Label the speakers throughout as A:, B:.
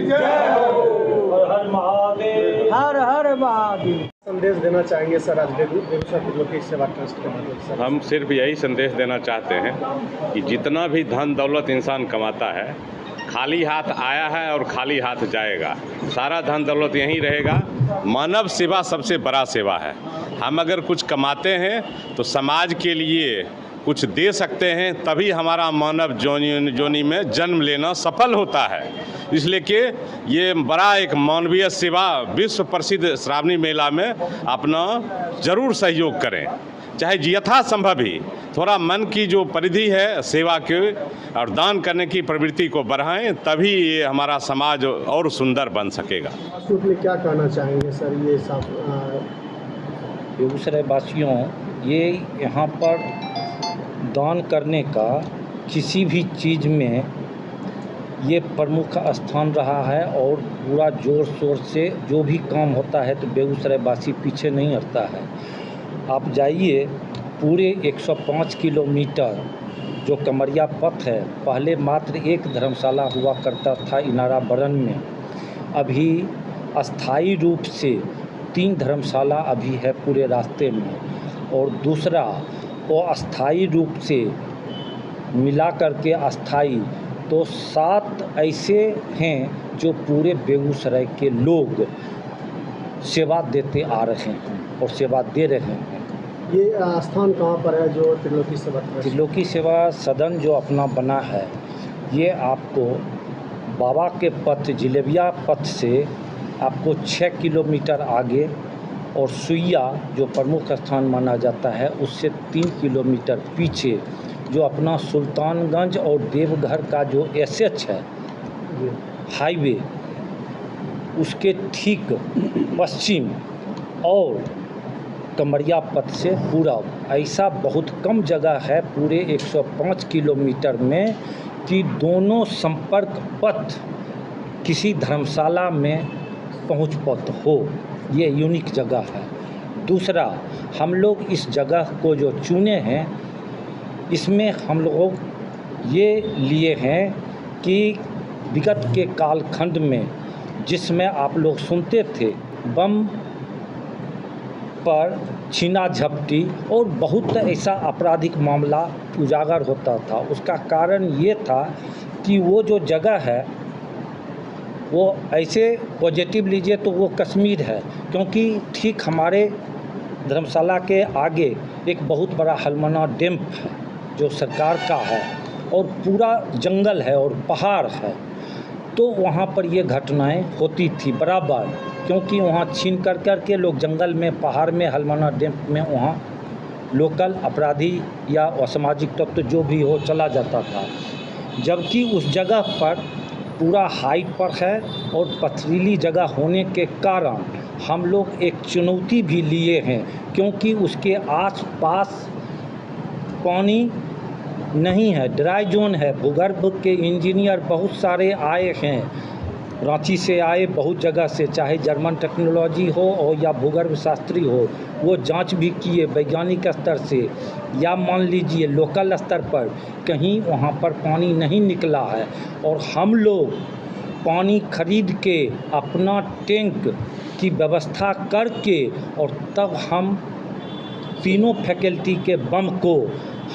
A: जय हो।
B: हर हर महादेव।
C: हर हर महादेव।
A: संदेश देना चाहेंगे सर आज बेगूसराय त्रिलोकी सेवा ट्रस्ट के माध्यम से?
D: हम सिर्फ यही संदेश देना चाहते हैं कि जितना भी धन दौलत इंसान कमाता है, खाली हाथ आया है और खाली हाथ जाएगा। सारा धन दौलत यहीं रहेगा। मानव सेवा सबसे बड़ा सेवा है। हम अगर कुछ कमाते हैं तो समाज के लिए कुछ दे सकते हैं, तभी हमारा मानव जोनी में जन्म लेना सफल होता है। इसलिए कि ये बड़ा एक मानवीय सेवा, विश्व प्रसिद्ध श्रावणी मेला में अपना ज़रूर सहयोग करें, चाहे यथासंभव ही थोड़ा मन की जो परिधि है सेवा के और दान करने की प्रवृत्ति को बढ़ाएं, तभी ये हमारा समाज और सुंदर बन सकेगा।
A: सूट में क्या कहना चाहेंगे सर? ये सब
B: बेगूसराय वासियों, ये यहाँ पर दान करने का किसी भी चीज़ में ये प्रमुख स्थान रहा है और पूरा ज़ोर शोर से जो भी काम होता है तो बेगूसराय वासी पीछे नहीं हटता है। आप जाइए, पूरे 105 किलोमीटर जो कमरिया पथ है, पहले मात्र एक धर्मशाला हुआ करता था इनारा बरन में, अभी अस्थाई रूप से 3 धर्मशाला अभी है पूरे रास्ते में। और दूसरा वो अस्थाई रूप से मिला करके अस्थाई तो 7 ऐसे हैं जो पूरे बेगूसराय के लोग सेवा देते आ रहे हैं और सेवा दे रहे हैं।
A: ये स्थान कहाँ पर है जो त्रिलोकी सेवा ट्रस्ट?
B: त्रिलोकी सेवा सदन जो अपना बना है, ये आपको बाबा के पथ जिलेबिया पथ से आपको 6 किलोमीटर आगे और सुइया जो प्रमुख स्थान माना जाता है उससे 3 किलोमीटर पीछे जो अपना सुल्तानगंज और देवघर का जो एसएच है हाईवे, उसके ठीक पश्चिम और कमरिया पथ से पूरब, ऐसा बहुत कम जगह है पूरे 105 किलोमीटर में कि दोनों संपर्क पथ किसी धर्मशाला में पहुँच पाते हो। ये यूनिक जगह है। दूसरा, हम लोग इस जगह को जो चुने हैं, इसमें हम लोग ये लिए हैं कि विगत के कालखंड में जिसमें आप लोग सुनते थे बम पर छीना झपटी और बहुत ऐसा आपराधिक मामला उजागर होता था, उसका कारण ये था कि वो जो जगह है वो ऐसे पॉजिटिव लीजिए तो वो कश्मीर है, क्योंकि ठीक हमारे धर्मशाला के आगे एक बहुत बड़ा हलमना डैम है जो सरकार का है और पूरा जंगल है और पहाड़ है। तो वहाँ पर ये घटनाएं होती थी बराबर, क्योंकि वहाँ छीन कर के लोग जंगल में, पहाड़ में, हलमना डैम में वहाँ लोकल अपराधी या असामाजिक तत्व जो भी हो चला जाता था। जबकि उस जगह पर पूरा हाइट पर है और पथरीली जगह होने के कारण हम लोग एक चुनौती भी लिए हैं, क्योंकि उसके आस-पास पानी नहीं है, ड्राई जोन है। भूगर्भ के इंजीनियर बहुत सारे आए हैं, रांची से आए, बहुत जगह से, चाहे जर्मन टेक्नोलॉजी हो और या भूगर्भ शास्त्री हो, वो जांच भी किए वैज्ञानिक स्तर से, या मान लीजिए लोकल स्तर पर कहीं वहाँ पर पानी नहीं निकला है। और हम लोग पानी खरीद के अपना टैंक की व्यवस्था करके और तब हम तीनों फैकल्टी के बम को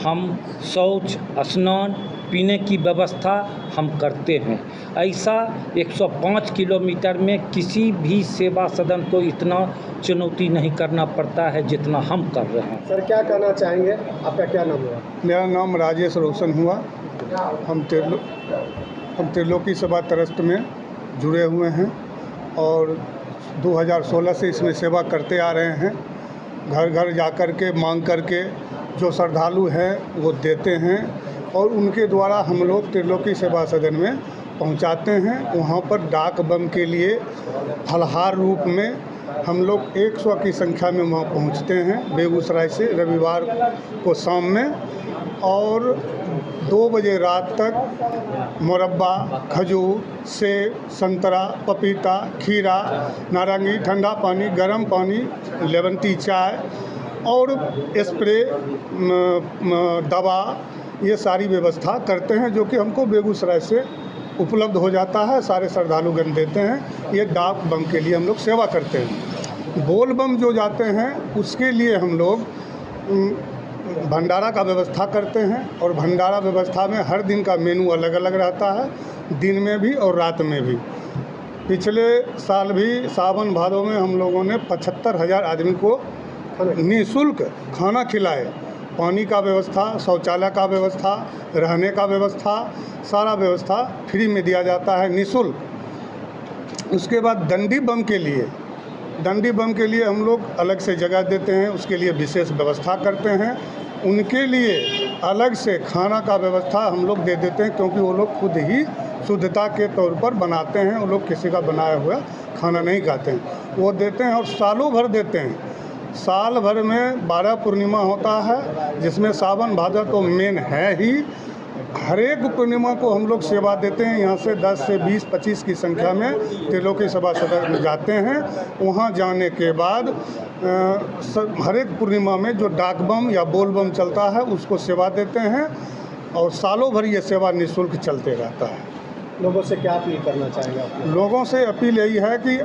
B: हम शौच, स्नान, पीने की व्यवस्था हम करते हैं। ऐसा 105 किलोमीटर में किसी भी सेवा सदन को इतना चुनौती नहीं करना पड़ता है जितना हम कर रहे हैं।
A: सर क्या कहना चाहेंगे? आपका क्या नाम हुआ?
E: मेरा नाम राजेश रोशन हुआ। हम त्रिलोकी सेवा ट्रस्ट में जुड़े हुए हैं और 2016 से इसमें सेवा करते आ रहे हैं। घर घर जाकर के मांग करके जो श्रद्धालु हैं वो देते हैं और उनके द्वारा हम लोग त्रिलोकी सेवा सदन में पहुंचाते हैं। वहाँ पर डाक बम के लिए फलहार रूप में हम लोग 100 की संख्या में वहाँ पहुँचते हैं बेगूसराय से रविवार को शाम में, और 2 बजे रात तक मुरब्बा, खजूर, सेब, संतरा, पपीता, खीरा, नारंगी, ठंडा पानी, गर्म पानी, लेमन चाय और स्प्रे, दवा, ये सारी व्यवस्था करते हैं जो कि हमको बेगूसराय से उपलब्ध हो जाता है, सारे श्रद्धालुगण देते हैं। ये डाक बम के लिए हम लोग सेवा करते हैं। बोल बम जो जाते हैं उसके लिए हम लोग भंडारा का व्यवस्था करते हैं, और भंडारा व्यवस्था में हर दिन का मेनू अलग अलग रहता है, दिन में भी और रात में भी। पिछले साल भी सावन भादों में हम लोगों ने 75,000 आदमी को निःशुल्क खाना खिलाए। पानी का व्यवस्था, शौचालय का व्यवस्था, रहने का व्यवस्था, सारा व्यवस्था फ्री में दिया जाता है, निःशुल्क। उसके बाद डंडी बम के लिए हम लोग अलग से जगह देते हैं, उसके लिए विशेष व्यवस्था करते हैं। उनके लिए अलग से खाना का व्यवस्था हम लोग दे देते हैं, क्योंकि वो लोग खुद ही शुद्धता के तौर पर बनाते हैं। वो लोग किसी का बनाया हुआ खाना नहीं खाते हैं, वो देते हैं और सालों भर देते हैं। साल भर में 12 पूर्णिमा होता है, जिसमें सावन भादो तो मेन है ही। हर एक पूर्णिमा को हम लोग सेवा देते हैं। यहाँ से 10 से 20, 25 की संख्या में त्रिलोकी सभा सदर में जाते हैं। वहाँ जाने के बाद हर एक पूर्णिमा में जो डाक बम या बोल बम चलता है उसको सेवा देते हैं, और सालों भर ये सेवा निःशुल्क चलते रहता है।
A: लोगों से क्या अपील करना चाहेंगे आप?
E: लोगों से अपील यही है कि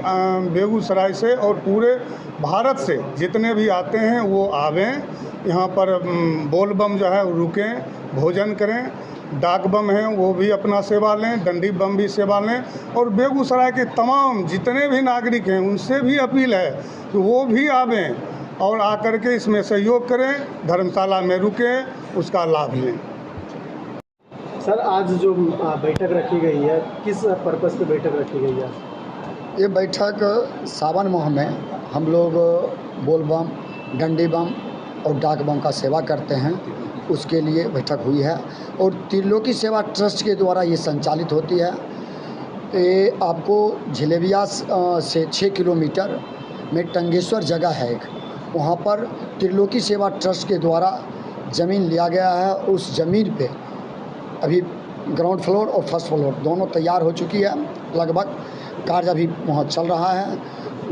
E: बेगूसराय से और पूरे भारत से जितने भी आते हैं वो आवें यहाँ पर। बोल बम जो है रुकें, भोजन करें। डाक बम हैं वो भी अपना सेवा लें, डंडी बम भी सेवा लें। और बेगूसराय के तमाम जितने भी नागरिक हैं उनसे भी अपील है कि वो भी आवें और आकर के इसमें सहयोग करें, धर्मशाला में रुकें, उसका लाभ लें।
A: सर, आज जो बैठक रखी गई है, किस पर्पज़ पे बैठक रखी गई है?
C: ये बैठक सावन माह में हम लोग बोल बम, डंडी बम और डाक बम का सेवा करते हैं, उसके लिए बैठक हुई है। और त्रिलोकी सेवा ट्रस्ट के द्वारा ये संचालित होती है। ये आपको झिलेबिया से 6 किलोमीटर में टंगेश्वर जगह है एक, वहाँ पर त्रिलोकी सेवा ट्रस्ट के द्वारा ज़मीन लिया गया है। उस ज़मीन पे अभी ग्राउंड फ्लोर और फर्स्ट फ्लोर दोनों तैयार हो चुकी है, लगभग कार्य अभी वहाँ चल रहा है।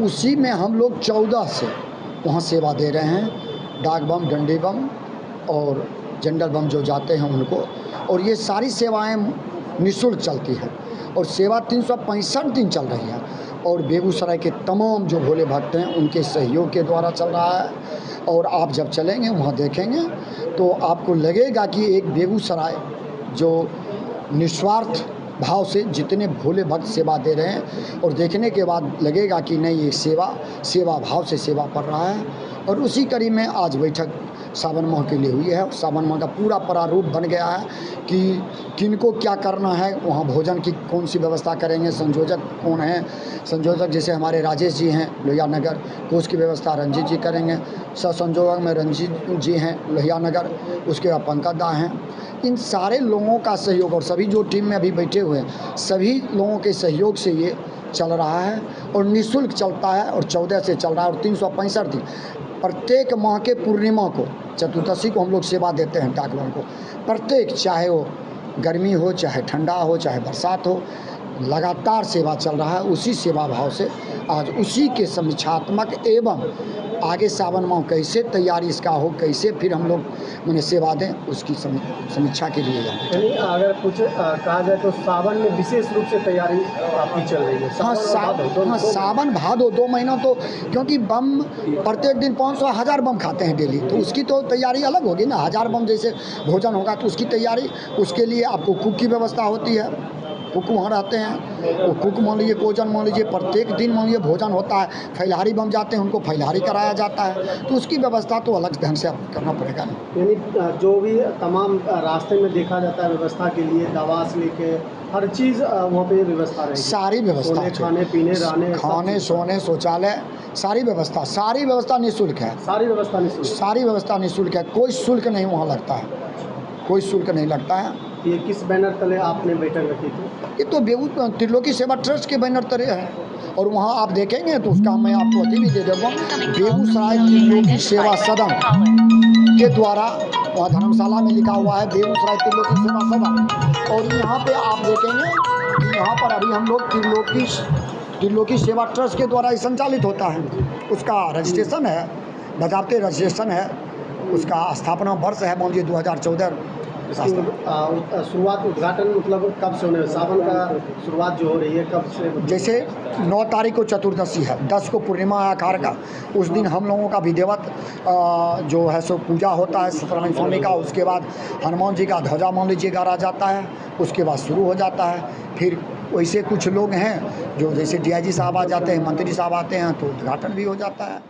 C: उसी में हम लोग 14 से वहाँ सेवा दे रहे हैं, डाक बम, डंडी बम और जनरल बम जो जाते हैं उनको। और ये सारी सेवाएं निःशुल्क चलती हैं और सेवा 365 दिन चल रही है। और बेगूसराय के तमाम जो भोले भक्त हैं उनके सहयोग के द्वारा चल रहा है। और आप जब चलेंगे वहाँ देखेंगे तो आपको लगेगा कि एक बेगूसराय जो निस्वार्थ भाव से जितने भोले भक्त सेवा दे रहे हैं, और देखने के बाद लगेगा कि नहीं, ये सेवा भाव से सेवा कर रहा है। और उसी कड़ी में आज बैठक सावन माह के लिए हुई है। सावन माह का पूरा प्रारूप बन गया है कि किनको क्या करना है, वहाँ भोजन की कौन सी व्यवस्था करेंगे, संयोजक कौन हैं। संयोजक जैसे हमारे राजेश जी हैं लोहिया नगर, कोष की व्यवस्था रंजीत जी करेंगे। सह संयोजक में रंजीत जी हैं लोहिया नगर, उसके बाद पंकज दा हैं। इन सारे लोगों का सहयोग और सभी जो टीम में अभी बैठे हुए हैं सभी लोगों के सहयोग से ये चल रहा है और निःशुल्क चलता है। और 14 से चल रहा है और 365 दिन प्रत्येक माह के पूर्णिमा को, चतुर्दशी को हम लोग सेवा देते हैं डाक बम को। प्रत्येक, चाहे वो गर्मी हो, चाहे ठंडा हो, चाहे बरसात हो, लगातार सेवा चल रहा है। उसी सेवा भाव से आज उसी के समीक्षात्मक एवं आगे सावन माह कैसे तैयारी इसका हो, कैसे फिर हम लोग मैंने सेवा दें, उसकी समीक्षा के लिए
A: यानी अगर कुछ कहा जाए तो सावन में विशेष रूप से तैयारी आपकी चल रही है।
C: सावन भादो 2 महीना तो, क्योंकि बम प्रत्येक दिन 500-1000 बम खाते हैं डेली, तो उसकी तो तैयारी अलग होगी ना। 1000 बम जैसे भोजन होगा तो उसकी तैयारी, उसके लिए आपको कुक की व्यवस्था होती है। कुक वहाँ रहते हैं, वो कुक मान लीजिए, भोजन मान लीजिए, प्रत्येक दिन मान लीजिए भोजन होता है। फैलहारी बम जाते हैं, उनको फैलहारी कराया जाता है, तो उसकी व्यवस्था तो अलग ढंग से आपको करना पड़ेगा।
A: यानी जो भी तमाम रास्ते में देखा जाता है व्यवस्था के लिए, दवा से लेके हर चीज़ वहाँ पे व्यवस्था रहेगी।
C: सारी व्यवस्था,
A: खाने पीने, रहने,
C: खाने सोने, शौचालय, सारी व्यवस्था निःशुल्क है।
A: सारी व्यवस्था निःशुल्क
C: है। कोई शुल्क नहीं वहाँ लगता है, कोई शुल्क नहीं लगता है।
A: ये किस बैनर तले आपने बैठक रखी थी?
C: ये तो त्रिलोकी सेवा ट्रस्ट के बैनर तले है। और वहाँ आप देखेंगे तो उसका मैं आपको अभी भी दे दूँगा, बेगूसराय त्रिलोकी सेवा सदन के द्वारा वहाँ धर्मशाला में लिखा हुआ है बेगूसराय त्रिलोकी सेवा सदन। और यहाँ पे आप देखेंगे कि यहाँ पर अभी हम लोग त्रिलोकी सेवा ट्रस्ट के द्वारा ही संचालित होता है। उसका रजिस्ट्रेशन है, बाज़ाब्ते रजिस्ट्रेशन है, उसका स्थापना वर्ष है मान लीजिए 2014
A: इसकी शुरुआत उद्घाटन मतलब कब से होने, सावन का शुरुआत जो हो रही है कब से?
C: जैसे 9 तारीख को चतुर्दशी है, 10 को पूर्णिमा आकार का, उस दिन हम लोगों का विधिवत जो है सो पूजा होता है सत्यनारायण स्वामी का। उसके बाद हनुमान जी का ध्वजा मान लीजिए गाड़ा जाता है, उसके बाद शुरू हो जाता है। फिर वैसे कुछ लोग हैं जो जैसे DIG साहब आ जाते हैं, मंत्री साहब आते हैं तो उद्घाटन भी हो जाता है।